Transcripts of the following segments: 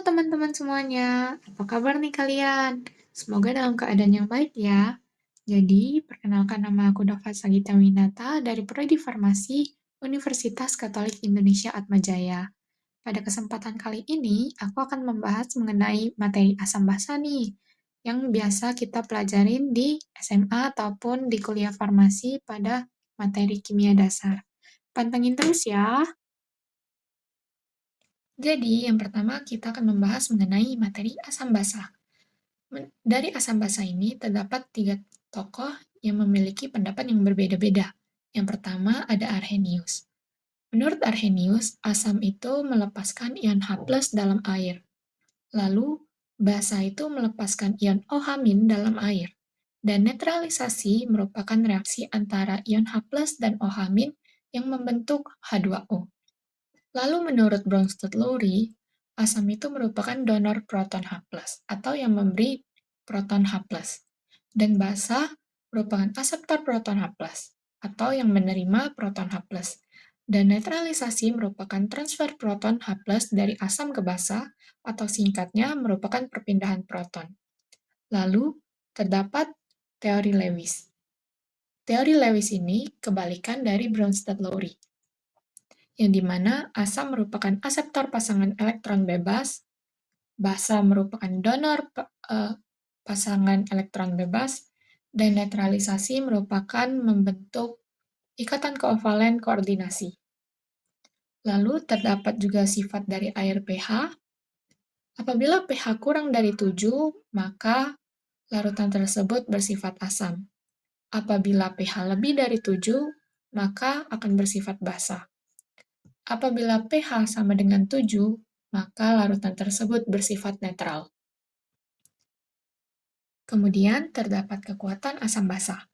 teman-teman semuanya, apa kabar nih kalian? Semoga dalam keadaan yang baik ya. Jadi, perkenalkan nama aku Dava Sagita Winata dari Prodi Farmasi Universitas Katolik Indonesia Atmajaya. Pada kesempatan kali ini, aku akan membahas mengenai materi asam basa nih, yang biasa kita pelajarin di SMA ataupun di kuliah farmasi pada materi kimia dasar. Pantengin terus ya. Jadi, yang pertama kita akan membahas mengenai materi asam basa. Dari asam basa ini terdapat tiga tokoh yang memiliki pendapat yang berbeda-beda. Yang pertama ada Arrhenius. Menurut Arrhenius, asam itu melepaskan ion H+ dalam air. Lalu, basa itu melepaskan ion OH- dalam air. Dan netralisasi merupakan reaksi antara ion H+ dan OH- yang membentuk H2O. Lalu menurut Bronsted-Lowry, asam itu merupakan donor proton H+, atau yang memberi proton H+, dan basa merupakan aseptor proton H+, atau yang menerima proton H+, dan netralisasi merupakan transfer proton H+ dari asam ke basa, atau singkatnya merupakan perpindahan proton. Lalu, terdapat teori Lewis. Teori Lewis ini kebalikan dari Bronsted-Lowry, yang dimana asam merupakan aseptor pasangan elektron bebas, basa merupakan donor pasangan elektron bebas, dan netralisasi merupakan membentuk ikatan kovalent koordinasi. Lalu terdapat juga sifat dari air pH. Apabila pH kurang dari 7, maka larutan tersebut bersifat asam. Apabila pH lebih dari 7, maka akan bersifat basa. Apabila pH sama dengan 7, maka larutan tersebut bersifat netral. Kemudian terdapat kekuatan asam basa.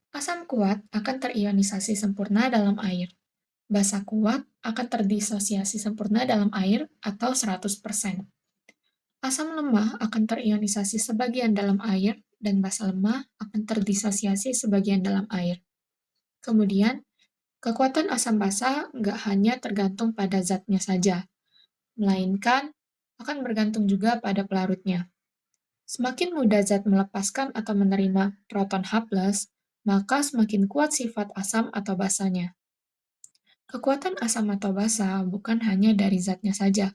Asam kuat akan terionisasi sempurna dalam air. Basa kuat akan terdisosiasi sempurna dalam air atau 100%. Asam lemah akan terionisasi sebagian dalam air, dan basa lemah akan terdisosiasi sebagian dalam air. Kemudian, kekuatan asam basa nggak hanya tergantung pada zatnya saja, melainkan akan bergantung juga pada pelarutnya. Semakin mudah zat melepaskan atau menerima proton H+, maka semakin kuat sifat asam atau basanya. Kekuatan asam atau basa bukan hanya dari zatnya saja,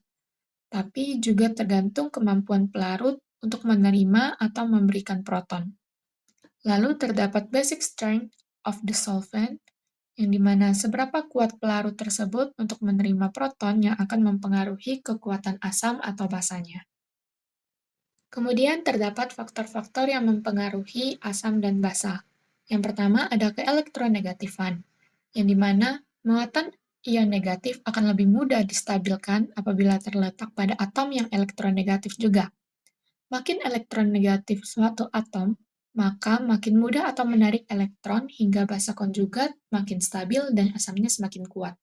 tapi juga tergantung kemampuan pelarut untuk menerima atau memberikan proton. Lalu terdapat basic strength of the solvent, yang dimana seberapa kuat pelarut tersebut untuk menerima proton yang akan mempengaruhi kekuatan asam atau basanya. Kemudian terdapat faktor-faktor yang mempengaruhi asam dan basa. Yang pertama ada keelektronegatifan, yang dimana muatan ion negatif akan lebih mudah distabilkan apabila terletak pada atom yang elektronegatif juga. Makin elektronegatif suatu atom, maka makin mudah atom menarik elektron hingga basa konjugat makin stabil dan asamnya semakin kuat.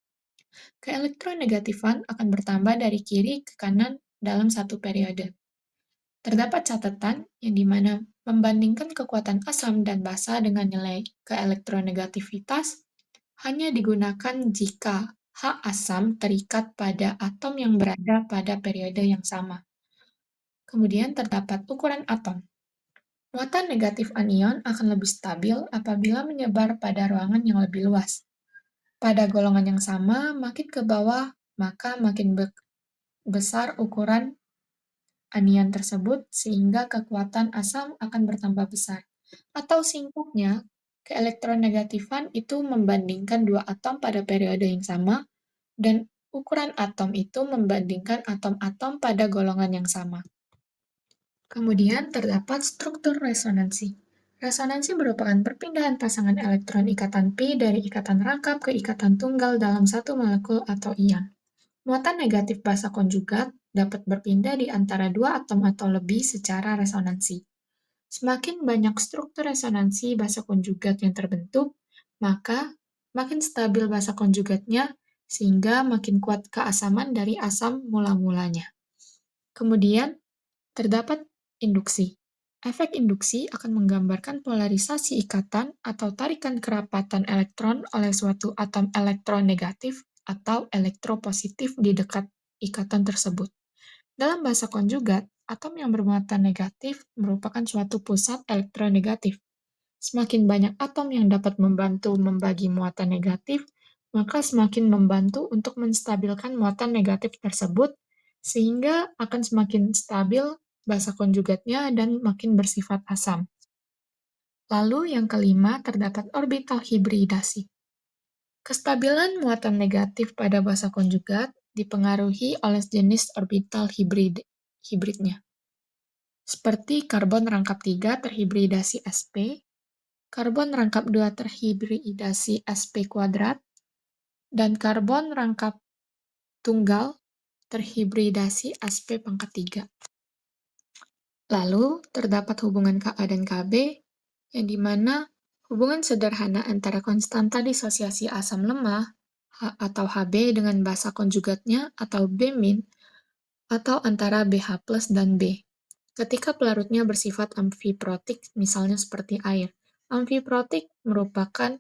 Keelektronegatifan akan bertambah dari kiri ke kanan dalam satu periode. Terdapat catatan yang dimana membandingkan kekuatan asam dan basa dengan nilai keelektronegativitas hanya digunakan jika H asam terikat pada atom yang berada pada periode yang sama. Kemudian terdapat ukuran atom. Muatan negatif anion akan lebih stabil apabila menyebar pada ruangan yang lebih luas. Pada golongan yang sama, makin ke bawah, maka makin besar ukuran anion tersebut sehingga kekuatan asam akan bertambah besar. Atau singkatnya, keelektronegatifan itu membandingkan dua atom pada periode yang sama, dan ukuran atom itu membandingkan atom-atom pada golongan yang sama. Kemudian terdapat struktur resonansi. Resonansi merupakan perpindahan pasangan elektron ikatan pi dari ikatan rangkap ke ikatan tunggal dalam satu molekul atau ion. Muatan negatif basa konjugat dapat berpindah di antara dua atom atau lebih secara resonansi. Semakin banyak struktur resonansi basa konjugat yang terbentuk, maka makin stabil basa konjugatnya, sehingga makin kuat keasaman dari asam mula-mulanya. Kemudian, terdapat induksi. Efek induksi akan menggambarkan polarisasi ikatan atau tarikan kerapatan elektron oleh suatu atom elektronegatif atau elektropositif di dekat ikatan tersebut. Dalam bahasa konjugat, atom yang bermuatan negatif merupakan suatu pusat elektronegatif. Semakin banyak atom yang dapat membantu membagi muatan negatif, maka semakin membantu untuk menstabilkan muatan negatif tersebut, sehingga akan semakin stabil basa konjugatnya dan makin bersifat asam. Lalu yang kelima, terdapat orbital hibridasi. Kestabilan muatan negatif pada basa konjugat dipengaruhi oleh jenis orbital hibridnya, seperti karbon rangkap 3 terhibridasi sp, karbon rangkap 2 terhibridasi sp kuadrat, dan karbon rangkap tunggal terhibridasi sp pangkat 3. Lalu, terdapat hubungan Ka dan Kb, yang dimana hubungan sederhana antara konstanta disosiasi asam lemah atau Hb dengan basa konjugatnya atau B-, atau antara BH+ dan B. Ketika pelarutnya bersifat amfiprotik, misalnya seperti air. Amfiprotik merupakan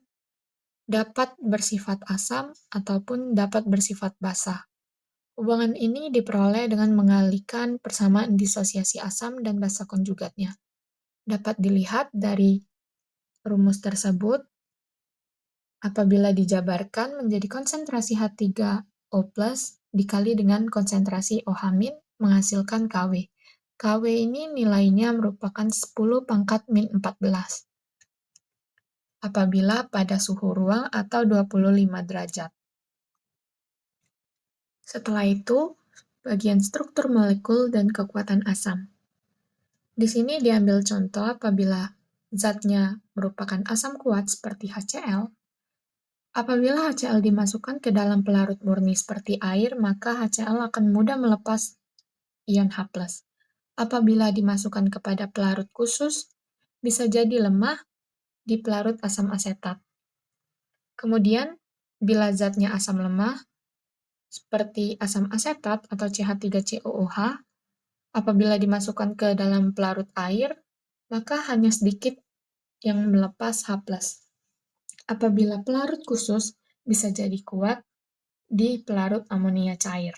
dapat bersifat asam ataupun dapat bersifat basa. Hubungan ini diperoleh dengan mengalihkan persamaan disosiasi asam dan basa konjugatnya. Dapat dilihat dari rumus tersebut, apabila dijabarkan menjadi konsentrasi H3O+ dikali dengan konsentrasi OH- menghasilkan Kw. Kw ini nilainya merupakan 10 pangkat min 14 apabila pada suhu ruang atau 25 derajat. Setelah itu, bagian struktur molekul dan kekuatan asam. Di sini diambil contoh apabila zatnya merupakan asam kuat seperti HCl. Apabila HCl dimasukkan ke dalam pelarut murni seperti air, maka HCl akan mudah melepas ion H+. Apabila dimasukkan kepada pelarut khusus, bisa jadi lemah di pelarut asam asetat. Kemudian, bila zatnya asam lemah, seperti asam asetat atau CH3COOH, apabila dimasukkan ke dalam pelarut air, maka hanya sedikit yang melepas H+. Apabila pelarut khusus, bisa jadi kuat di pelarut amonia cair.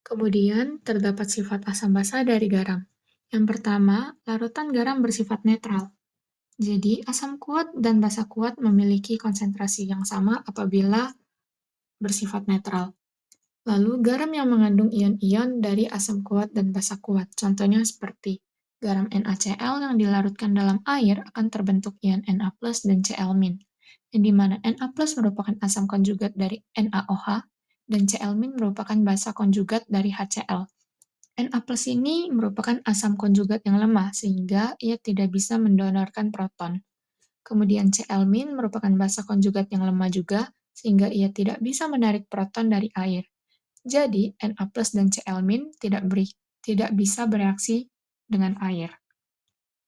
Kemudian, terdapat sifat asam basa dari garam. Yang pertama, larutan garam bersifat netral. Jadi, asam kuat dan basa kuat memiliki konsentrasi yang sama apabila bersifat netral. Lalu, garam yang mengandung ion-ion dari asam kuat dan basa kuat. Contohnya seperti garam NaCl yang dilarutkan dalam air akan terbentuk ion Na+ dan Cl-, yang dimana Na+ merupakan asam konjugat dari NaOH dan Cl- merupakan basa konjugat dari HCl. Na+ ini merupakan asam konjugat yang lemah, sehingga ia tidak bisa mendonorkan proton. Kemudian Cl- merupakan basa konjugat yang lemah juga, sehingga ia tidak bisa menarik proton dari air. Jadi, Na+ dan Cl- tidak bisa bereaksi dengan air.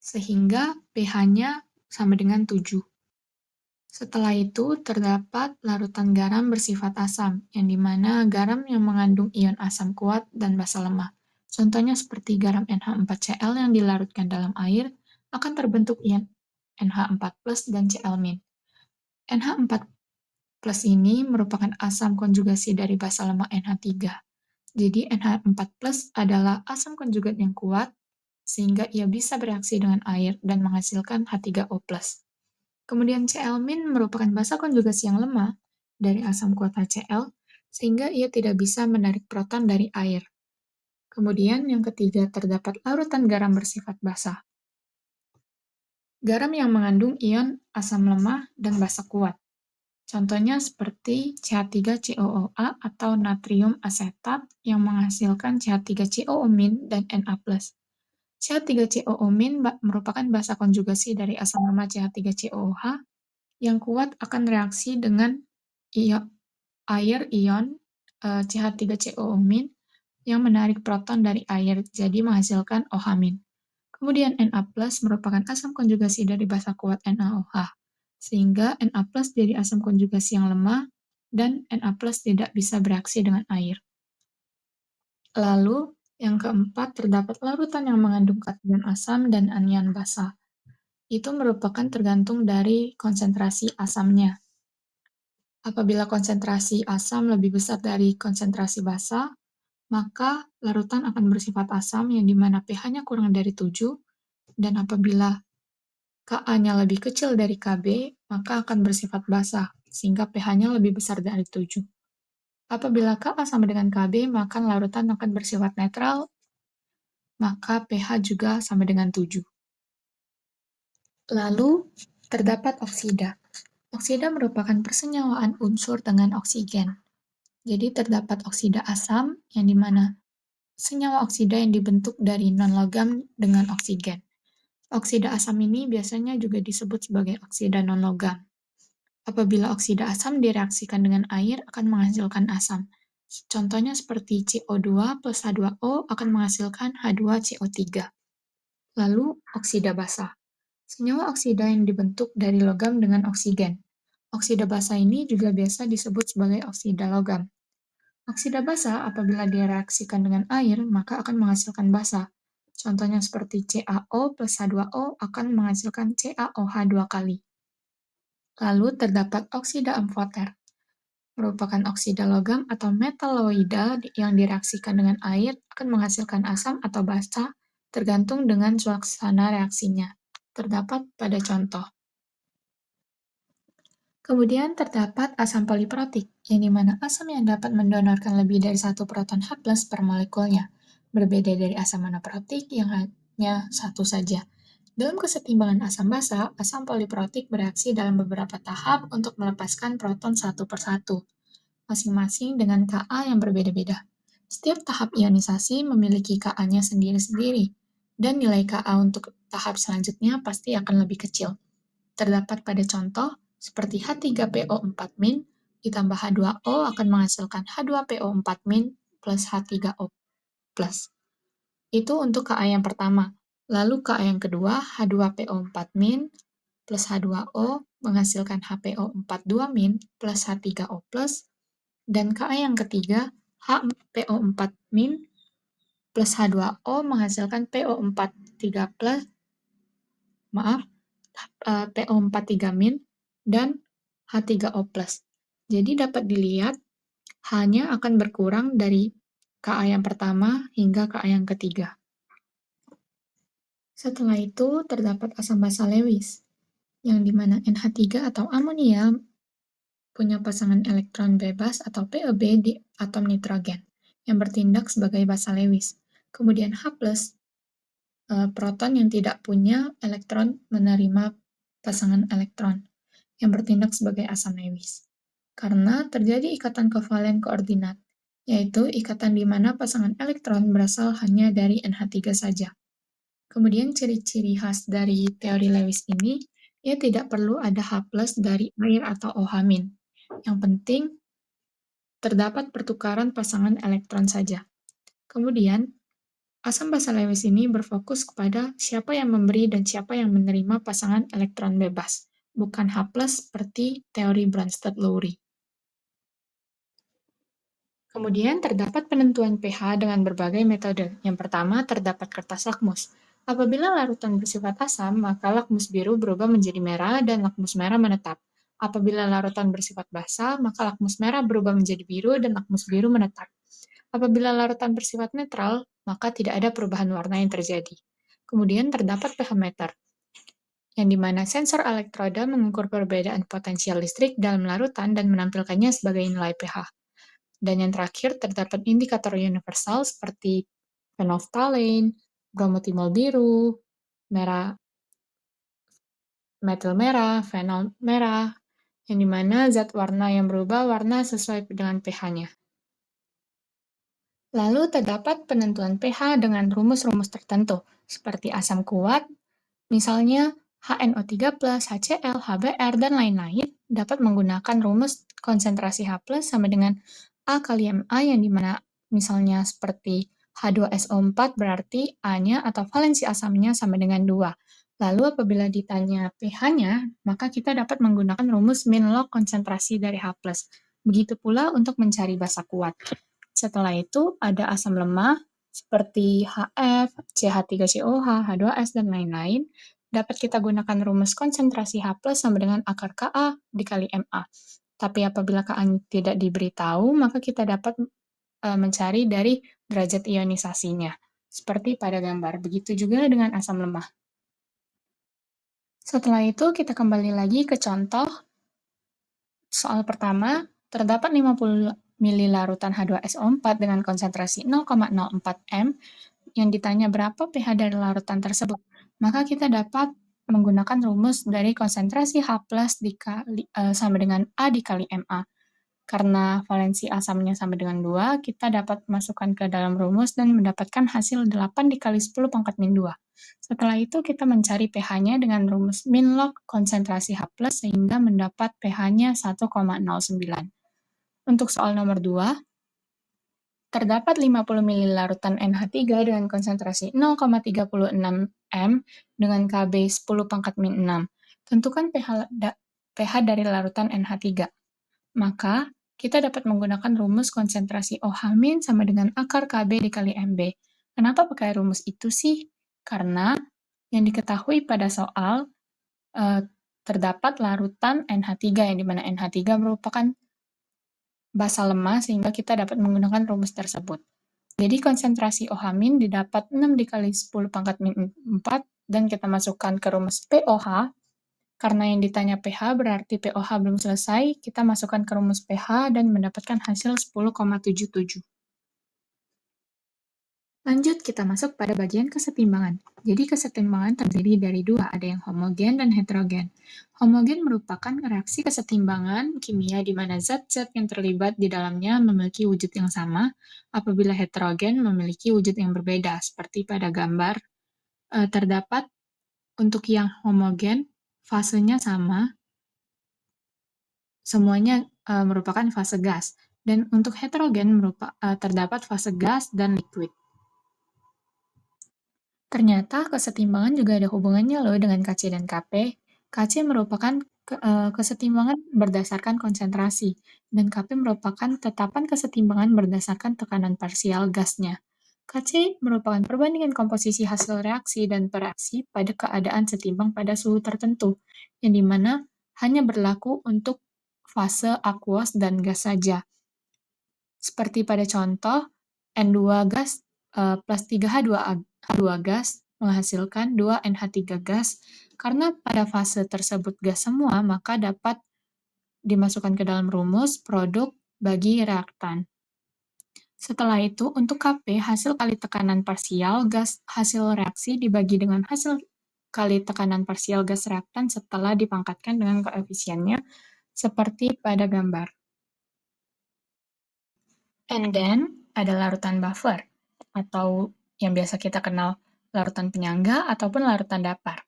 Sehingga pH-nya sama dengan 7. Setelah itu, terdapat larutan garam bersifat asam, yang dimana garam yang mengandung ion asam kuat dan basa lemah. Contohnya seperti garam NH4Cl yang dilarutkan dalam air, akan terbentuk ion NH4+ dan Cl-. NH4+ ini merupakan asam konjugasi dari basa lemah NH3. Jadi NH4+ adalah asam konjugat yang kuat, sehingga ia bisa bereaksi dengan air dan menghasilkan H3O+. Kemudian Cl- merupakan basa konjugasi yang lemah dari asam kuat HCl, sehingga ia tidak bisa menarik proton dari air. Kemudian yang ketiga, terdapat larutan garam bersifat basa. Garam yang mengandung ion asam lemah dan basa kuat. Contohnya seperti CH3COOA atau natrium asetat yang menghasilkan CH3COO- dan Na+. CH3COO- merupakan basa konjugasi dari asam lama CH3COOH yang kuat akan reaksi dengan air ion CH3COO- yang menarik proton dari air, jadi menghasilkan OH-. Kemudian Na+ merupakan asam konjugasi dari basa kuat NaOH, sehingga Na+ jadi asam konjugasi yang lemah, dan Na+ tidak bisa bereaksi dengan air. Lalu, yang keempat, terdapat larutan yang mengandung kation asam dan anion basa. Itu merupakan tergantung dari konsentrasi asamnya. Apabila konsentrasi asam lebih besar dari konsentrasi basa, maka larutan akan bersifat asam yang dimana pH-nya kurang dari 7, dan apabila Ka-nya lebih kecil dari Kb, maka akan bersifat basah, sehingga pH-nya lebih besar dari 7. Apabila Ka sama dengan Kb, maka larutan akan bersifat netral, maka pH juga sama dengan 7. Lalu, terdapat oksida. Oksida merupakan persenyawaan unsur dengan oksigen. Jadi terdapat oksida asam, yang dimana senyawa oksida yang dibentuk dari non-logam dengan oksigen. Oksida asam ini biasanya juga disebut sebagai oksida non-logam. Apabila oksida asam direaksikan dengan air akan menghasilkan asam. Contohnya seperti CO2 plus H2O akan menghasilkan H2CO3. Lalu, oksida basa. Senyawa oksida yang dibentuk dari logam dengan oksigen. Oksida basa ini juga biasa disebut sebagai oksida logam. Oksida basa apabila direaksikan dengan air, maka akan menghasilkan basa. Contohnya seperti CaO plus H2O akan menghasilkan CaOH 2 kali. Lalu terdapat oksida amfoter, merupakan oksida logam atau metaloida yang direaksikan dengan air akan menghasilkan asam atau basa tergantung dengan suasana reaksinya. Terdapat pada contoh. Kemudian terdapat asam poliprotik, yang dimana asam yang dapat mendonorkan lebih dari satu proton H+ per molekulnya, berbeda dari asam monoprotik yang hanya satu saja. Dalam kesetimbangan asam basa, asam poliprotik bereaksi dalam beberapa tahap untuk melepaskan proton satu per satu, masing-masing dengan Ka yang berbeda-beda. Setiap tahap ionisasi memiliki Ka-nya sendiri-sendiri, dan nilai Ka untuk tahap selanjutnya pasti akan lebih kecil. Terdapat pada contoh, seperti H3PO4- ditambah H2O akan menghasilkan H2PO4- plus H3O+. Itu untuk Ka yang pertama. Lalu Ka yang kedua, H2PO4- plus H2O menghasilkan HPO42- plus H3O+, dan Ka yang ketiga, HPO4- plus H2O menghasilkan PO43+, maaf, PO43- dan H3O+. Jadi dapat dilihat, H-nya akan berkurang dari Ka yang pertama hingga Ka yang ketiga. Setelah itu, terdapat asam basa Lewis, yang dimana NH3 atau amonia punya pasangan elektron bebas atau PeB di atom nitrogen, yang bertindak sebagai basa Lewis. Kemudian H+, proton yang tidak punya elektron menerima pasangan elektron, yang bertindak sebagai asam Lewis. Karena terjadi ikatan kovalen koordinat, yaitu ikatan di mana pasangan elektron berasal hanya dari NH3 saja. Kemudian ciri-ciri khas dari teori Lewis ini, ia tidak perlu ada H+ dari air atau OH-. Yang penting, terdapat pertukaran pasangan elektron saja. Kemudian, asam basa Lewis ini berfokus kepada siapa yang memberi dan siapa yang menerima pasangan elektron bebas, bukan H+ seperti teori Bronsted-Lowry. Kemudian terdapat penentuan pH dengan berbagai metode. Yang pertama, terdapat kertas lakmus. Apabila larutan bersifat asam, maka lakmus biru berubah menjadi merah dan lakmus merah menetap. Apabila larutan bersifat basa, maka lakmus merah berubah menjadi biru dan lakmus biru menetap. Apabila larutan bersifat netral, maka tidak ada perubahan warna yang terjadi. Kemudian terdapat pH meter, yang dimana sensor elektroda mengukur perbedaan potensial listrik dalam larutan dan menampilkannya sebagai nilai pH. Dan yang terakhir, terdapat indikator universal seperti phenolphthalein, bromotimol biru, merah, metil merah, fenol merah, yang dimana zat warna yang berubah warna sesuai dengan pH-nya. Lalu terdapat penentuan pH dengan rumus-rumus tertentu, seperti asam kuat, misalnya HNO3+, HCl, HBr, dan lain-lain, dapat menggunakan rumus konsentrasi H+ sama dengan A kali Ma, yang dimana misalnya seperti H2SO4 berarti A-nya atau valensi asamnya sama dengan 2. Lalu apabila ditanya pH-nya, maka kita dapat menggunakan rumus min log konsentrasi dari H+. Begitu pula untuk mencari basa kuat. Setelah itu ada asam lemah, seperti HF, CH3COH, H2S, dan lain-lain, dapat kita gunakan rumus konsentrasi H+ sama dengan akar Ka dikali Ma. Tapi apabila Ka tidak diberitahu, maka kita dapat mencari dari derajat ionisasinya, seperti pada gambar. Begitu juga dengan asam lemah. Setelah itu, kita kembali lagi ke contoh soal pertama. Terdapat 50 mili larutan H2SO4 dengan konsentrasi 0,04 m yang ditanya berapa pH dari larutan tersebut. Maka kita dapat menggunakan rumus dari konsentrasi H+ sama dengan A dikali MA. Karena valensi asamnya sama dengan 2, kita dapat masukkan ke dalam rumus dan mendapatkan hasil 8 dikali 10 pangkat min 2. Setelah itu kita mencari pH-nya dengan rumus min log konsentrasi H+, sehingga mendapat pH-nya 1,09. Untuk soal nomor 2, terdapat 50 mili larutan NH3 dengan konsentrasi 0,36 m dengan Kb 10 pangkat min 6. Tentukan pH dari larutan NH3. Maka, kita dapat menggunakan rumus konsentrasi OH- sama dengan akar Kb dikali Mb. Kenapa pakai rumus itu sih? Karena yang diketahui pada soal terdapat larutan NH3, yang dimana NH3 merupakan basa lemah, sehingga kita dapat menggunakan rumus tersebut. Jadi konsentrasi OH- didapat 6 dikali 10 pangkat min 4, dan kita masukkan ke rumus POH. Karena yang ditanya pH berarti POH belum selesai, kita masukkan ke rumus pH dan mendapatkan hasil 10,77. Lanjut, kita masuk pada bagian kesetimbangan. Jadi kesetimbangan terdiri dari dua, ada yang homogen dan heterogen. Homogen merupakan reaksi kesetimbangan kimia di mana zat-zat yang terlibat di dalamnya memiliki wujud yang sama, apabila heterogen memiliki wujud yang berbeda, seperti pada gambar. Terdapat untuk yang homogen, fasenya sama, semuanya merupakan fase gas. Dan untuk heterogen terdapat fase gas dan liquid. Ternyata kesetimbangan juga ada hubungannya loh dengan Kc dan Kp. Kc merupakan kesetimbangan berdasarkan konsentrasi, dan Kp merupakan tetapan kesetimbangan berdasarkan tekanan parsial gasnya. Kc merupakan perbandingan komposisi hasil reaksi dan pereaksi pada keadaan setimbang pada suhu tertentu, yang dimana hanya berlaku untuk fase akuos dan gas saja. Seperti pada contoh, N2 gas plus 3H2 gas menghasilkan 2NH3 gas. Karena pada fase tersebut gas semua, maka dapat dimasukkan ke dalam rumus produk bagi reaktan. Setelah itu, untuk Kp, hasil kali tekanan parsial gas hasil reaksi dibagi dengan hasil kali tekanan parsial gas reaktan setelah dipangkatkan dengan koefisiennya, seperti pada gambar. And then, ada larutan buffer, atau yang biasa kita kenal larutan penyangga ataupun larutan datar.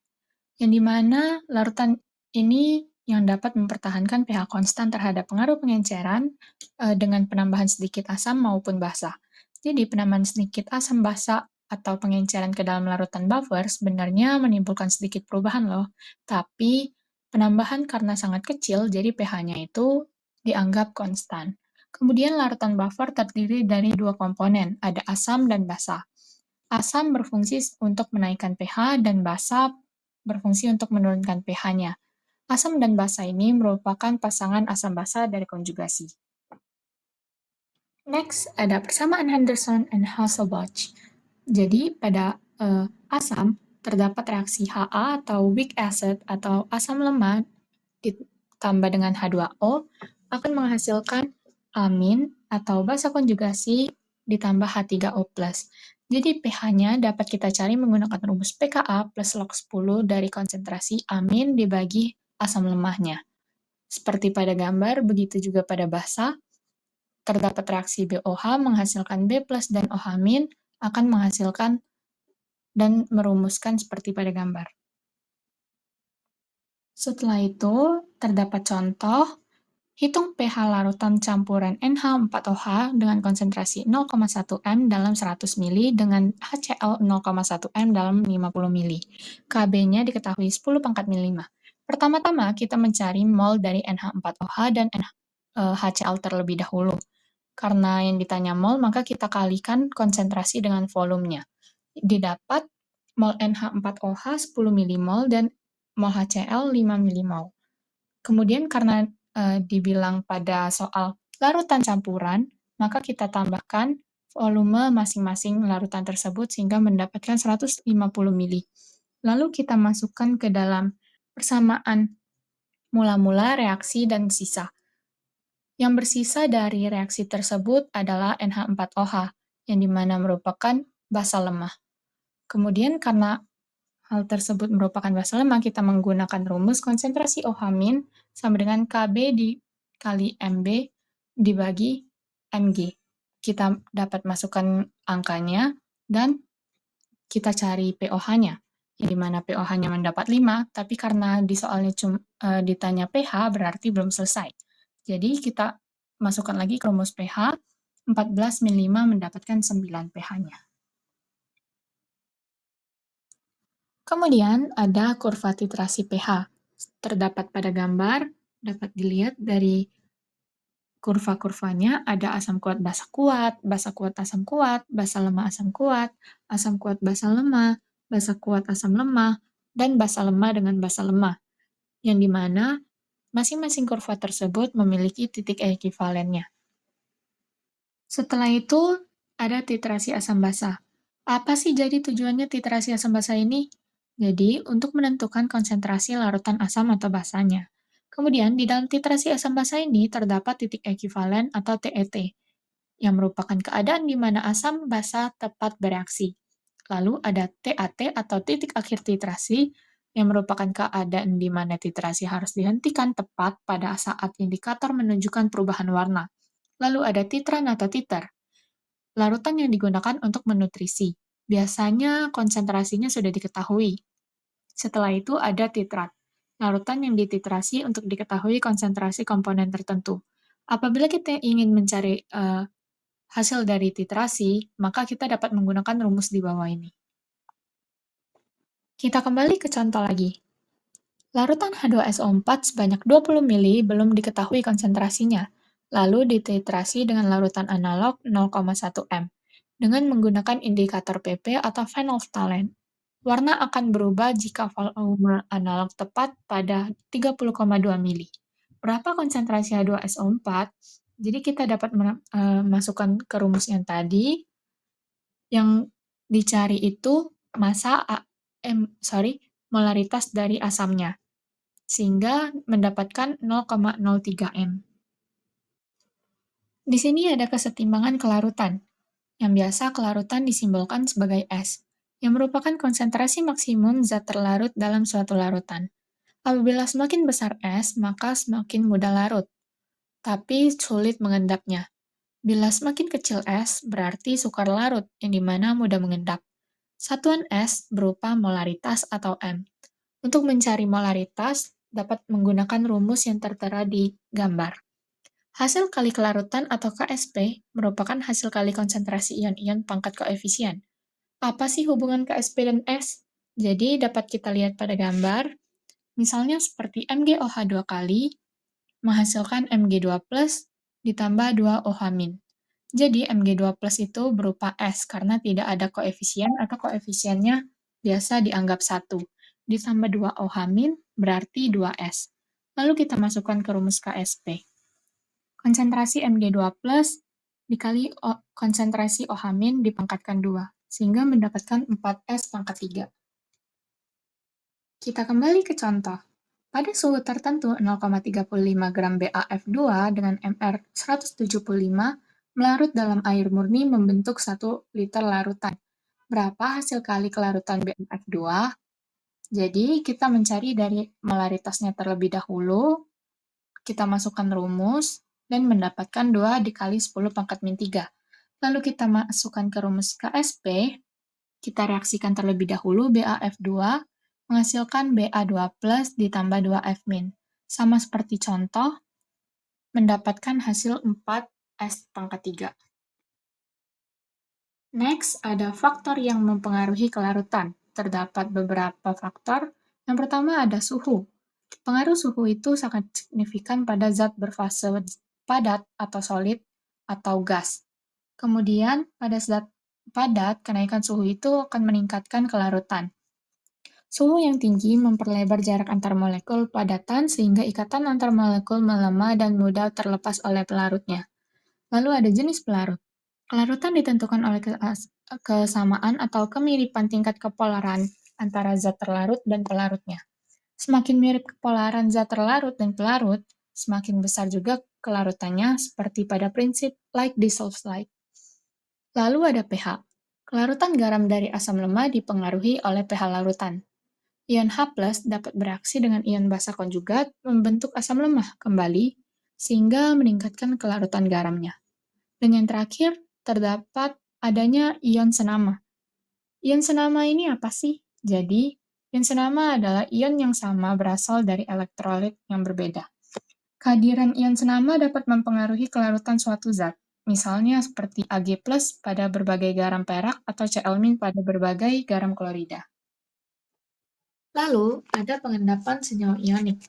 Yang dimana larutan ini yang dapat mempertahankan pH konstan terhadap pengaruh pengenceran dengan penambahan sedikit asam maupun basa. Jadi, penambahan sedikit asam basa atau pengenceran ke dalam larutan buffer sebenarnya menimbulkan sedikit perubahan loh. Tapi, penambahan karena sangat kecil, jadi pH-nya itu dianggap konstan. Kemudian larutan buffer terdiri dari dua komponen, ada asam dan basa. Asam berfungsi untuk menaikkan pH dan basa berfungsi untuk menurunkan pH-nya. Asam dan basa ini merupakan pasangan asam basa dari konjugasi. Next, ada persamaan Henderson and Hasselbalch. Jadi, pada asam, terdapat reaksi Ha atau weak acid atau asam lemah ditambah dengan H2O akan menghasilkan amin atau basa konjugasi ditambah H3O+. Jadi pH-nya dapat kita cari menggunakan rumus pKa plus log 10 dari konsentrasi amin dibagi asam lemahnya. Seperti pada gambar, begitu juga pada basa, terdapat reaksi BOH menghasilkan B+ dan OH- akan menghasilkan dan merumuskan seperti pada gambar. Setelah itu, terdapat contoh. Hitung pH larutan campuran NH4OH dengan konsentrasi 0,1 m dalam 100 mili dengan HCl 0,1 m dalam 50 mili. Kb-nya diketahui 10 pangkat min 5. Pertama-tama kita mencari mol dari NH4OH dan HCl terlebih dahulu. Karena yang ditanya mol, maka kita kalikan konsentrasi dengan volumenya. Didapat mol NH4OH 10 milimol dan mol HCl 5 milimol. Kemudian karena dibilang pada soal larutan campuran, maka kita tambahkan volume masing-masing larutan tersebut sehingga mendapatkan 150 mili. Lalu kita masukkan ke dalam persamaan mula-mula, reaksi, dan sisa. Yang bersisa dari reaksi tersebut adalah NH4OH, yang dimana merupakan basa lemah. Kemudian karena hal tersebut merupakan basa lemah, kita menggunakan rumus konsentrasi OH- sama dengan Kb dikali Mb dibagi Mg. Kita dapat masukkan angkanya, dan kita cari pOH-nya, yang dimana pOH-nya mendapat 5, tapi karena di soalnya ditanya pH, berarti belum selesai. Jadi kita masukkan lagi ke rumus pH, 14 min 5 mendapatkan 9 pH-nya. Kemudian ada kurva titrasi pH. Terdapat pada gambar, dapat dilihat dari kurva-kurvanya ada asam kuat basa kuat asam kuat, basa lemah asam kuat basa lemah, basa kuat asam lemah, dan basa lemah dengan basa lemah, yang dimana masing-masing kurva tersebut memiliki titik ekuivalennya. Setelah itu, ada titrasi asam basa. Apa sih jadi tujuannya titrasi asam basa ini? Jadi, untuk menentukan konsentrasi larutan asam atau basanya. Kemudian, di dalam titrasi asam basa ini terdapat titik ekuivalen atau TET, yang merupakan keadaan di mana asam basa tepat bereaksi. Lalu ada TAT atau titik akhir titrasi, yang merupakan keadaan di mana titrasi harus dihentikan tepat pada saat indikator menunjukkan perubahan warna. Lalu ada titran atau titer, larutan yang digunakan untuk menutrisi. Biasanya konsentrasinya sudah diketahui. Setelah itu ada titrat, larutan yang dititrasi untuk diketahui konsentrasi komponen tertentu. Apabila kita ingin mencari hasil dari titrasi, maka kita dapat menggunakan rumus di bawah ini. Kita kembali ke contoh lagi. Larutan H2SO4 sebanyak 20 mili belum diketahui konsentrasinya, lalu dititrasi dengan larutan analog 0,1 m dengan menggunakan indikator PP atau phenolphthalein. Warna akan berubah jika volume analog tepat pada 30,2 mili. Berapa konsentrasi H2SO4? Jadi kita dapat masukkan ke rumus yang tadi, yang dicari itu molaritas dari asamnya, sehingga mendapatkan 0,03 m. Di sini ada kesetimbangan kelarutan, yang biasa kelarutan disimbolkan sebagai S, yang merupakan konsentrasi maksimum zat terlarut dalam suatu larutan. Apabila semakin besar S, maka semakin mudah larut, tapi sulit mengendapnya. Bila semakin kecil S, berarti sukar larut, yang dimana mudah mengendap. Satuan S berupa molaritas atau M. Untuk mencari molaritas, dapat menggunakan rumus yang tertera di gambar. Hasil kali kelarutan atau KSP merupakan hasil kali konsentrasi ion-ion pangkat koefisien. Apa sih hubungan KSP dan S? Jadi dapat kita lihat pada gambar, misalnya seperti MgOH 2 kali menghasilkan Mg2+, ditambah 2OH-. Jadi Mg2+ itu berupa S karena tidak ada koefisien atau koefisiennya biasa dianggap 1. Ditambah 2OH- berarti 2S. Lalu kita masukkan ke rumus KSP. Konsentrasi Mg2+ dikali konsentrasi OH- dipangkatkan 2, sehingga mendapatkan 4S pangkat 3. Kita kembali ke contoh. Pada suhu tertentu 0,35 gram BAF2 dengan MR 175 melarut dalam air murni membentuk 1 liter larutan. Berapa hasil kali kelarutan BAF2? Jadi kita mencari dari molaritasnya terlebih dahulu, kita masukkan rumus, dan mendapatkan 2 dikali 10 pangkat min 3. Lalu kita masukkan ke rumus KSP, kita reaksikan terlebih dahulu BAF2, menghasilkan Ba2+ ditambah 2F-. Sama seperti contoh, mendapatkan hasil 4S pangkat 3. Next, ada faktor yang mempengaruhi kelarutan. Terdapat beberapa faktor. Yang pertama ada suhu. Pengaruh suhu itu sangat signifikan pada zat berfase padat atau solid atau gas. Kemudian, pada zat padat, kenaikan suhu itu akan meningkatkan kelarutan. Suhu yang tinggi memperlebar jarak antar molekul padatan sehingga ikatan antar molekul melemah dan mudah terlepas oleh pelarutnya. Lalu ada jenis pelarut. Kelarutan ditentukan oleh kesamaan atau kemiripan tingkat kepolaran antara zat terlarut dan pelarutnya. Semakin mirip kepolaran zat terlarut dan pelarut, semakin besar juga kelarutannya seperti pada prinsip like dissolves like. Lalu ada pH. Kelarutan garam dari asam lemah dipengaruhi oleh pH larutan. Ion H+ dapat bereaksi dengan ion basa konjugat membentuk asam lemah kembali, sehingga meningkatkan kelarutan garamnya. Dan yang terakhir, terdapat adanya ion senama. Ion senama ini apa sih? Jadi, ion senama adalah ion yang sama berasal dari elektrolit yang berbeda. Kehadiran ion senama dapat mempengaruhi kelarutan suatu zat, misalnya seperti Ag+ pada berbagai garam perak atau Cl- pada berbagai garam klorida. Lalu, ada pengendapan senyawa ionik,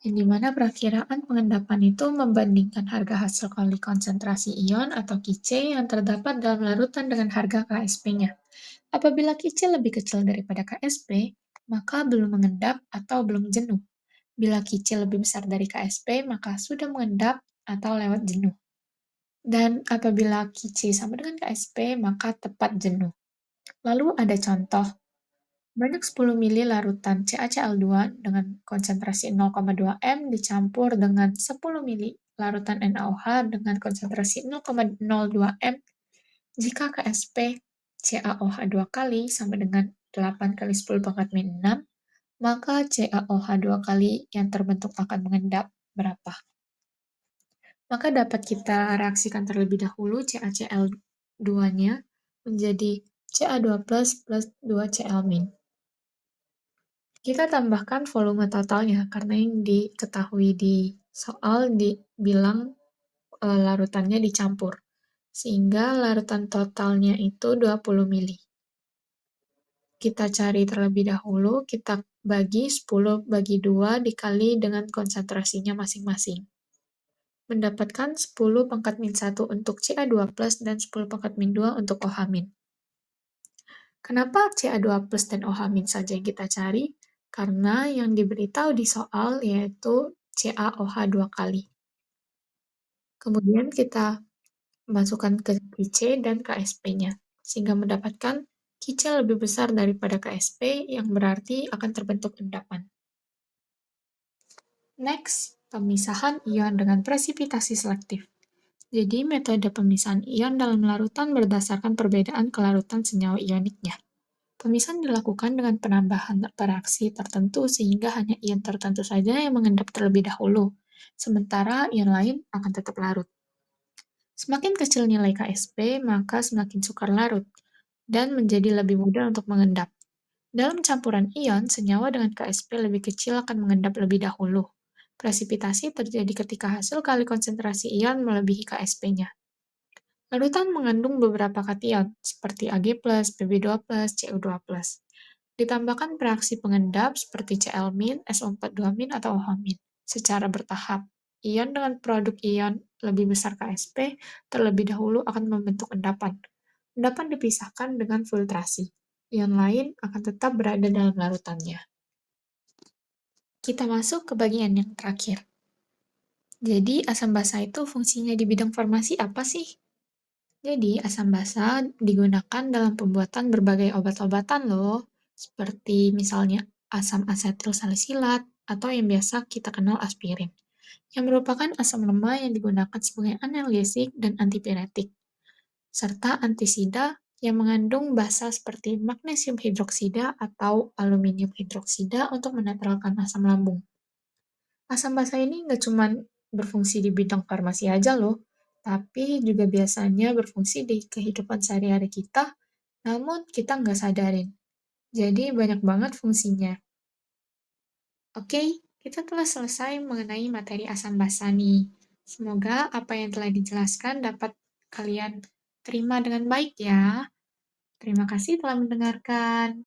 yang dimana perakiraan pengendapan itu membandingkan harga hasil kali konsentrasi ion atau Kc yang terdapat dalam larutan dengan harga Ksp-nya. Apabila Kc lebih kecil daripada Ksp, maka belum mengendap atau belum jenuh. Bila Kc lebih besar dari Ksp, maka sudah mengendap atau lewat jenuh. Dan apabila Kc sama dengan Ksp, maka tepat jenuh. Lalu ada contoh. Banyak 10 mili larutan CaCl2 dengan konsentrasi 0,2 m dicampur dengan 10 mili larutan NaOH dengan konsentrasi 0,02 m. Jika Ksp CaOH 2 kali sama dengan 8 kali 10 pangkat min 6, maka CaOH 2 kali yang terbentuk akan mengendap berapa? Maka dapat kita reaksikan terlebih dahulu CaCl2-nya menjadi Ca2+ plus 2Cl-. Kita tambahkan volume totalnya, karena yang diketahui di soal dibilang larutannya dicampur. Sehingga larutan totalnya itu 20 mili. Kita cari terlebih dahulu, kita bagi 10 bagi 2 dikali dengan konsentrasinya masing-masing. Mendapatkan 10 pangkat min 1 untuk Ca2+ dan 10 pangkat min 2 untuk OH-. Kenapa Ca2+ dan OH- saja yang kita cari? Karena yang diberitahu di soal yaitu CaOH 2 kali. Kemudian kita masukkan ke Kc dan Ksp-nya, sehingga mendapatkan Kc lebih besar daripada Ksp, yang berarti akan terbentuk endapan. Next, pemisahan ion dengan presipitasi selektif. Jadi, metode pemisahan ion dalam larutan berdasarkan perbedaan kelarutan senyawa ioniknya. Pemisahan dilakukan dengan penambahan reaksi tertentu sehingga hanya ion tertentu saja yang mengendap terlebih dahulu, sementara ion lain akan tetap larut. Semakin kecil nilai Ksp, maka semakin sukar larut, dan menjadi lebih mudah untuk mengendap. Dalam campuran ion, senyawa dengan Ksp lebih kecil akan mengendap lebih dahulu. Presipitasi terjadi ketika hasil kali konsentrasi ion melebihi Ksp-nya. Larutan mengandung beberapa kation, seperti Ag+, Pb2+, Cu2+. Ditambahkan reaksi pengendap seperti Cl-, SO42-, atau OH- secara bertahap. Ion dengan produk ion lebih besar Ksp terlebih dahulu akan membentuk endapan. Endapan dipisahkan dengan filtrasi. Ion lain akan tetap berada dalam larutannya. Kita masuk ke bagian yang terakhir. Jadi, asam basa itu fungsinya di bidang farmasi apa sih? Jadi, asam basa digunakan dalam pembuatan berbagai obat-obatan loh, seperti misalnya asam asetil salisilat, atau yang biasa kita kenal aspirin, yang merupakan asam lemah yang digunakan sebagai analgesik dan antipiretik, serta antisida yang mengandung basa seperti magnesium hidroksida atau aluminium hidroksida untuk menetralkan asam lambung. Asam basa ini nggak cuma berfungsi di bidang farmasi aja loh, tapi juga biasanya berfungsi di kehidupan sehari-hari kita, namun kita nggak sadarin. Jadi banyak banget fungsinya. Oke, kita telah selesai mengenai materi asam basa nih. Semoga apa yang telah dijelaskan dapat kalian terima dengan baik ya. Terima kasih telah mendengarkan.